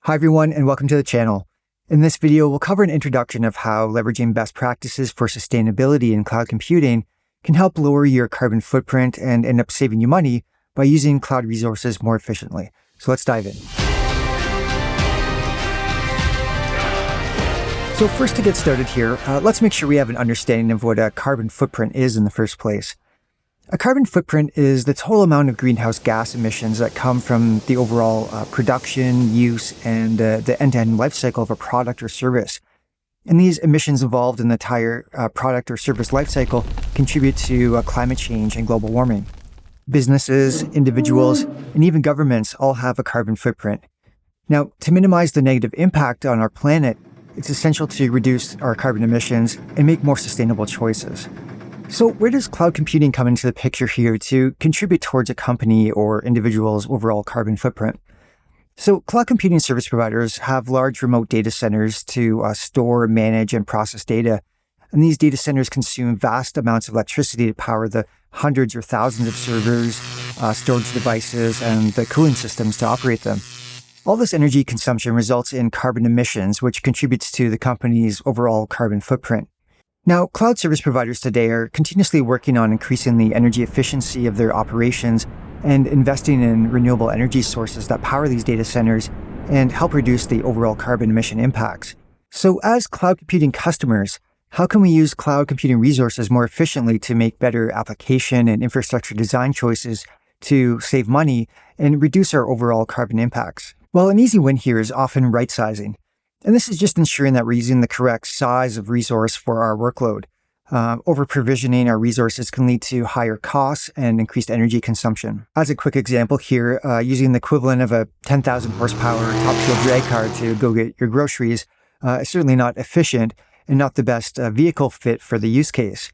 Hi everyone, and welcome to the channel. In this video, we'll cover an introduction of how leveraging best practices for sustainability in cloud computing can help lower your carbon footprint and end up saving you money by using cloud resources more efficiently. So let's dive in. So first, to get started here, let's make sure we have an understanding of what a carbon footprint is in the first place. A carbon footprint is the total amount of greenhouse gas emissions that come from the overall production, use, and the end-to-end life cycle of a product or service. And these emissions involved in the entire product or service life cycle contribute to climate change and global warming. Businesses, individuals, and even governments all have a carbon footprint. Now, to minimize the negative impact on our planet, it's essential to reduce our carbon emissions and make more sustainable choices. So where does cloud computing come into the picture here to contribute towards a company or individual's overall carbon footprint? So cloud computing service providers have large remote data centers to store, manage, and process data. And these data centers consume vast amounts of electricity to power the hundreds or thousands of servers, storage devices, and the cooling systems to operate them. All this energy consumption results in carbon emissions, which contributes to the company's overall carbon footprint. Now, cloud service providers today are continuously working on increasing the energy efficiency of their operations and investing in renewable energy sources that power these data centers and help reduce the overall carbon emission impacts. So as cloud computing customers, how can we use cloud computing resources more efficiently to make better application and infrastructure design choices to save money and reduce our overall carbon impacts? Well, an easy win here is often right-sizing. And this is just ensuring that we're using the correct size of resource for our workload. Over-provisioning our resources can lead to higher costs and increased energy consumption. As a quick example here, using the equivalent of a 10,000 horsepower top-fuel drag car to go get your groceries is certainly not efficient and not the best vehicle fit for the use case.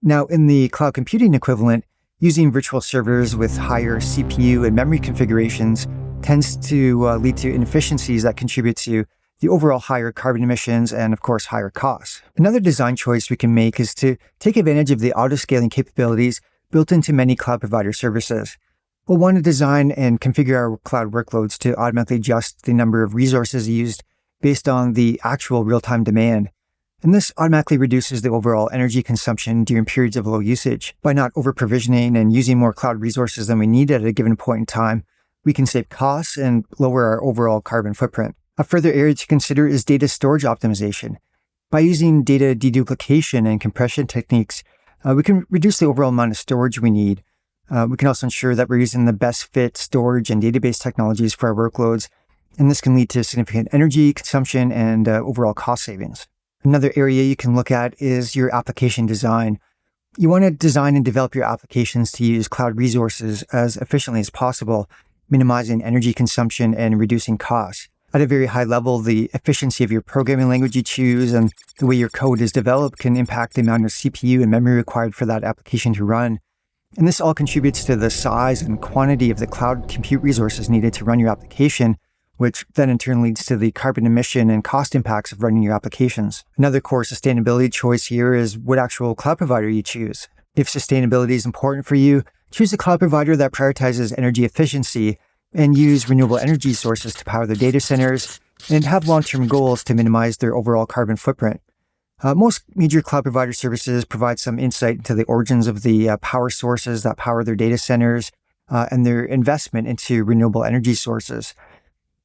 Now, in the cloud computing equivalent, using virtual servers with higher CPU and memory configurations tends to lead to inefficiencies that contribute to the overall higher carbon emissions and, of course, higher costs. Another design choice we can make is to take advantage of the auto-scaling capabilities built into many cloud provider services. We'll want to design and configure our cloud workloads to automatically adjust the number of resources used based on the actual real-time demand. And this automatically reduces the overall energy consumption during periods of low usage. By not over-provisioning and using more cloud resources than we need at a given point in time, we can save costs and lower our overall carbon footprint. A further area to consider is data storage optimization. By using data deduplication and compression techniques, we can reduce the overall amount of storage we need. We can also ensure that we're using the best fit storage and database technologies for our workloads, and this can lead to significant energy consumption and overall cost savings. Another area you can look at is your application design. You want to design and develop your applications to use cloud resources as efficiently as possible, minimizing energy consumption and reducing costs. At a very high level, the efficiency of your programming language you choose and the way your code is developed can impact the amount of CPU and memory required for that application to run. And this all contributes to the size and quantity of the cloud compute resources needed to run your application, which then in turn leads to the carbon emission and cost impacts of running your applications. Another core sustainability choice here is what actual cloud provider you choose. If sustainability is important for you, choose a cloud provider that prioritizes energy efficiency and use renewable energy sources to power their data centers and have long-term goals to minimize their overall carbon footprint. Most major cloud provider services provide some insight into the origins of the power sources that power their data centers and their investment into renewable energy sources.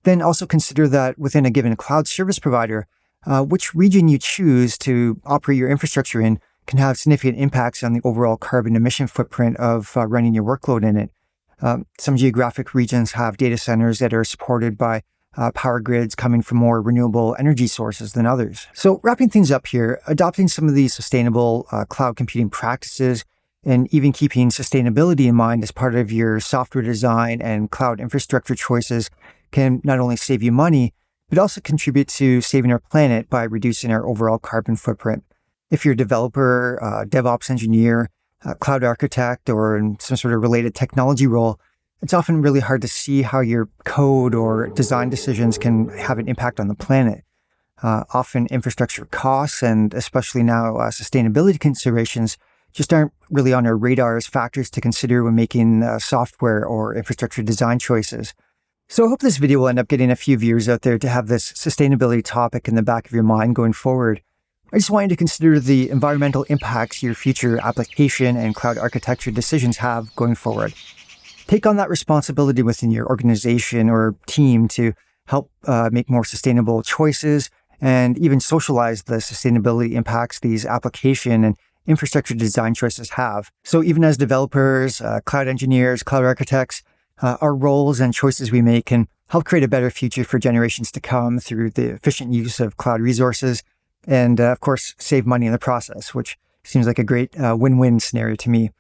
Then also consider that within a given cloud service provider, which region you choose to operate your infrastructure in can have significant impacts on the overall carbon emission footprint of running your workload in it. Some geographic regions have data centers that are supported by power grids coming from more renewable energy sources than others. So wrapping things up here, adopting some of these sustainable cloud computing practices and even keeping sustainability in mind as part of your software design and cloud infrastructure choices can not only save you money, but also contribute to saving our planet by reducing our overall carbon footprint. If you're a developer, DevOps engineer, a cloud architect, or in some sort of related technology role, it's often really hard to see how your code or design decisions can have an impact on the planet. Often infrastructure costs, and especially now sustainability considerations, just aren't really on our radar as factors to consider when making software or infrastructure design choices. So I hope this video will end up getting a few viewers out there to have this sustainability topic in the back of your mind going forward. I just want you to consider the environmental impacts your future application and cloud architecture decisions have going forward. Take on that responsibility within your organization or team to help make more sustainable choices and even socialize the sustainability impacts these application and infrastructure design choices have. So even as developers, cloud engineers, cloud architects, our roles and choices we make can help create a better future for generations to come through the efficient use of cloud resources and, of course, save money in the process, which seems like a great win-win scenario to me.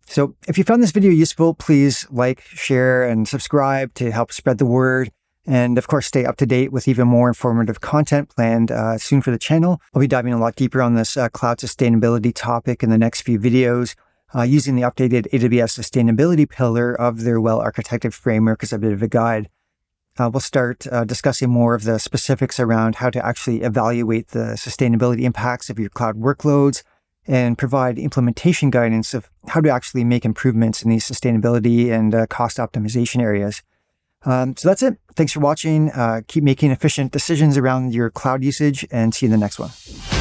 So if you found this video useful, please like, share, and subscribe to help spread the word. And of course, stay up to date with even more informative content planned soon for the channel. I'll be diving a lot deeper on this cloud sustainability topic in the next few videos, using the updated AWS sustainability pillar of their well-architected framework as a bit of a guide. We'll start discussing more of the specifics around how to actually evaluate the sustainability impacts of your cloud workloads and provide implementation guidance of how to actually make improvements in these sustainability and cost optimization areas. So that's it. Thanks for watching. Keep making efficient decisions around your cloud usage and see you in the next one.